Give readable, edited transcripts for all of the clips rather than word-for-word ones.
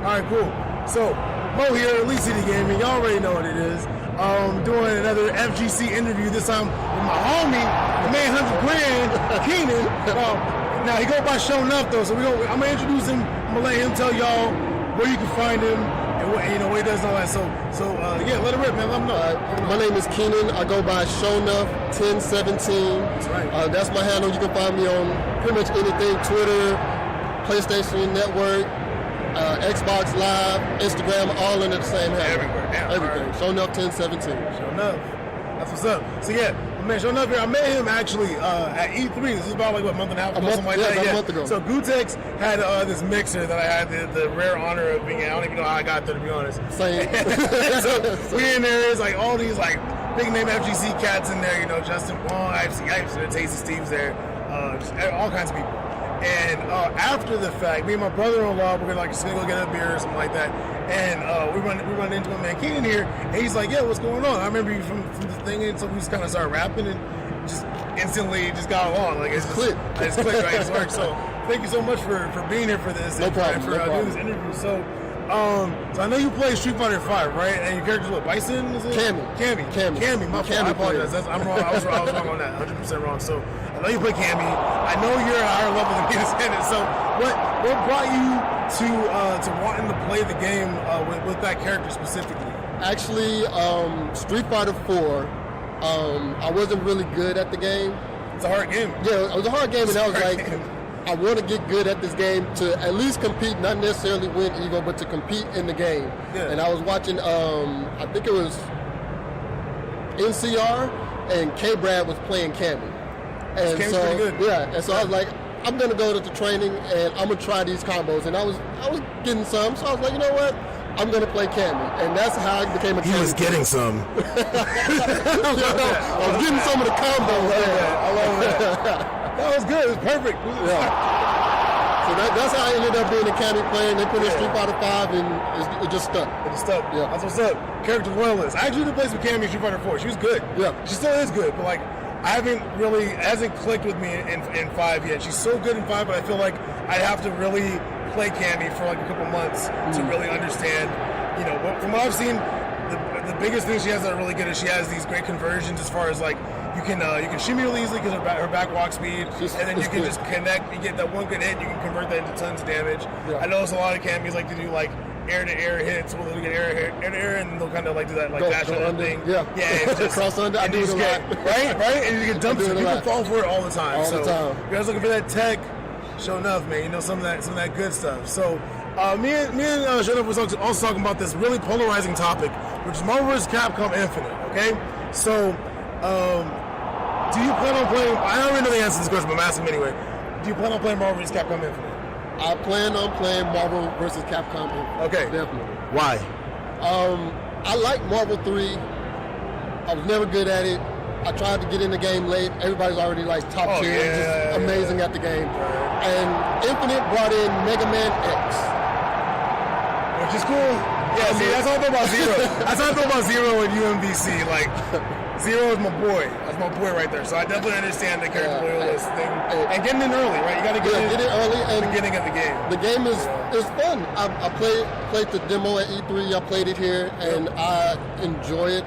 All right, cool. So, Mo here, Elite City Gaming. Y'all already know what it is. Doing another FGC interview, this time with my homie, the man 100 grand, Kennon. Now, he go by Show Enough, though, so I'm going to introduce him. I'm going to let him tell y'all where you can find him and what, what he does and all that. So yeah, let it rip, man. Let him know. My name is Kennon. I go by Show Enough 1017. That's right. That's my handle. You can find me on pretty much anything, Twitter, PlayStation Network, Xbox Live, Instagram, all under the same handle. Everywhere. Yeah, everything. Right. Show Enough 1017. Show Enough. That's what's up. So yeah, man, Show Enough here. I met him actually at E3. This is about like what, a month and a half ago, something like that. Yeah, a month ago. So Gutex had this mixer that I had the rare honor of being in. I don't even know how I got there, to be honest. Same. So we in there. Is like all these like big name FGC cats in there. Justin Wong, I've seen Tasty Steve's there. Just all kinds of people. And after the fact, me and my brother-in-law, we're gonna go get a beer or something like that. And we run into a man Kennon here, and he's like, "Yeah, what's going on?" I remember you from the thing, and so we just kind of started rapping, and just instantly just got along. Like it's clicked. It's clicked, right? It's worked. So thank you so much for being here for this. No problem. For doing this interview. So I know you play Street Fighter 5, right? And your character's what? Bison? Is it? Cammy. My fault. I apologize. I'm wrong. I was wrong on that. 100% wrong. So I know you play Cammy. I know you're at a higher level than me. So what brought you to wanting to play the game with that character specifically? Actually, Street Fighter 4. I wasn't really good at the game. It's a hard game. Yeah, it was a hard game, and I was like, I want to get good at this game to at least compete, not necessarily win EVO, but to compete in the game. Yeah. And I was watching, I think it was NCR, and K-Brad was playing Cammy. And Cammy's so, pretty good. Yeah, and so I was like, I'm gonna go to the training and I'm gonna try these combos. And I was getting some, so I was like, you know what? I'm gonna play Cammy, and that's how I became a Cammy. He was getting some. I was getting some of the combos. I love that. That was good. It was perfect. Yeah. So that's how I ended up being a Cammy player. And they put in Street Fighter 5, and it just stuck. It just stuck. Yeah. That's what's up. Character royalist. I actually did play some Cammy in Street Fighter 4. She was good. Yeah. She still is good, but like it hasn't clicked with me in 5 yet. She's so good in 5, but I feel like I'd have to really play Cammy for like a couple months to really understand. From what I've seen, the biggest thing she has that are really good is she has these great conversions as far as like you can shimmy really easily because her back walk speed, and then you can just connect. You get that one good hit, you can convert that into tons of damage. Yeah. I notice a lot of Cammies like to do like air-to-air hits, where they'll get air-to-air, and they'll kind of like do that like dash under thing. Yeah, just, cross under. I do it a lot. Right, and you get dumped. People fall for it all the time. All the time. You guys looking for that tech? Show Enough, man. Some of that good stuff. So. Me and Show Enough was also talking about this really polarizing topic, which is Marvel vs. Capcom Infinite, okay? So, do you plan on playing... I don't really know the answer to this question, but I'm asking anyway. Do you plan on playing Marvel vs. Capcom Infinite? I plan on playing Marvel vs. Capcom Infinite. Okay. Definitely. Why? I like Marvel 3. I was never good at it. I tried to get in the game late. Everybody's already like top tier, just amazing at the game. And Infinite brought in Mega Man X. Which is cool. Yeah, see, that's all I thought about Zero. That's all I thought about Zero and UMVC. Like, Zero is my boy. That's my boy right there. So I definitely understand the character loyalist thing. And getting in early, right? You got to get in early and the beginning of the game. The game is fun. I played the demo at E3. I played it here, and I enjoy it.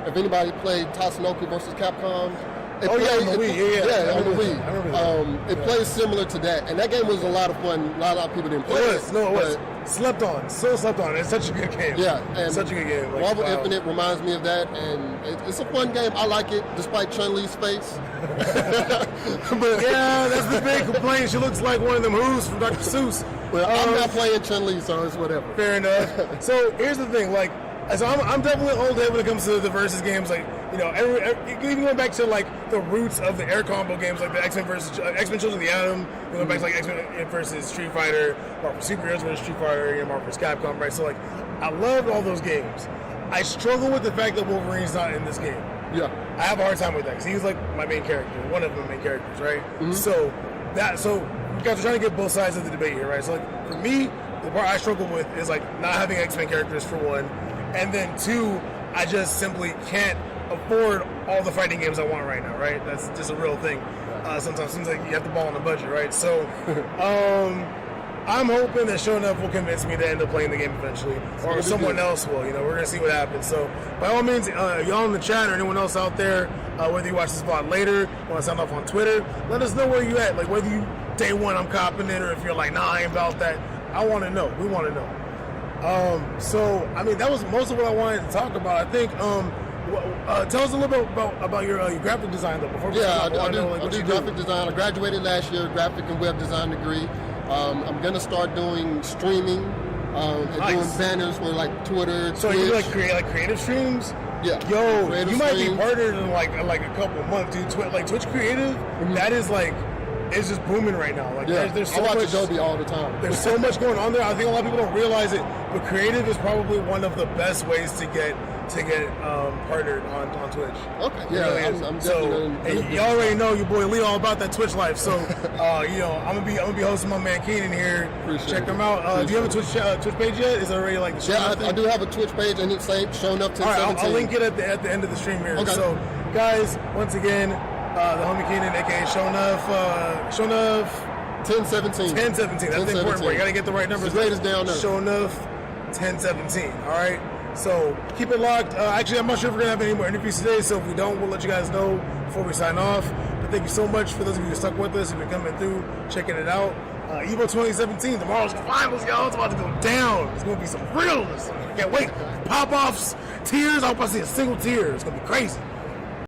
If anybody played Tatsunoko vs. Capcom, on the Wii. On the Wii. It plays similar to that, and that game was a lot of fun. A lot of people didn't play it. It was. Slept on. It's such a good game. Yeah, and such a good game. Like, Marvel Infinite reminds me of that, and it's a fun game. I like it, despite Chun-Li's face. But yeah, that's the big complaint. She looks like one of them Who's from Dr. Seuss. Well, I'm not playing Chun-Li, so it's whatever. Fair enough. So here's the thing, like. So I'm definitely old head when it comes to the versus games. Like, even going back to like the roots of the air combo games, like the X-Men versus X-Men Children of the Atom, going back to like X-Men versus Street Fighter, Marvel Superheroes versus Street Fighter, Marvel vs. Capcom, right? So like, I loved all those games. I struggle with the fact that Wolverine's not in this game. Yeah, I have a hard time with that because he's like my main character, one of my main characters, right? Mm-hmm. So you guys are trying to get both sides of the debate here, right? So like for me, the part I struggle with is like not having X-Men characters for one. And then 2, I just simply can't afford all the fighting games I want right now, right? That's just a real thing. Sometimes it seems like you have to ball on the budget, right? So, I'm hoping that Show Enough will convince me to end up playing the game eventually, or someone else will. You know, we're gonna see what happens. So, by all means, y'all in the chat or anyone else out there, whether you watch this VOD later, want to sound off on Twitter, let us know where you at. Like whether you day one I'm copping it, or if you're like, nah, I ain't about that. I want to know. We want to know. So, I mean, that was most of what I wanted to talk about. I think. Tell us a little bit about your graphic design, though. Before we I do graphic design. I graduated last year, graphic and web design degree. I'm gonna start doing streaming and doing banners for like Twitter. So Twitch. you create creative streams? Yeah. Yo, creative you might streams. be partnered in like a couple months, dude. Twitch creative, that is like. It's just booming right now. Like there's so I watch much, Adobe all the time. There's so much going on there. I think a lot of people don't realize it, but creative is probably one of the best ways to get partnered on Twitch. Okay. It Yeah. really I'm so definitely. you already know your boy Leo all about that Twitch life. So you know I'm gonna be hosting my man Kennon here. Check him out. Do you have a Twitch page yet? Is it already like the show? Yeah, I do have a Twitch page, and it's Shown Up 1017. All right, I'll link it at the end of the stream here. Okay. So guys, once again. The homie Kennon, aka Show Enough 1017. 1017. That's the important part. You gotta get the right numbers. It's the greatest down there. Show Enough 1017. All right. So keep it locked. Actually, I'm not sure if we're gonna have any more interviews today. So if we don't, we'll let you guys know before we sign off. But thank you so much for those of you who stuck with us. If you're coming through, checking it out. EVO 2017. Tomorrow's finals, y'all. It's about to go down. It's gonna be some realness. Can't wait. Pop offs, tears. I hope I see a single tear. It's gonna be crazy.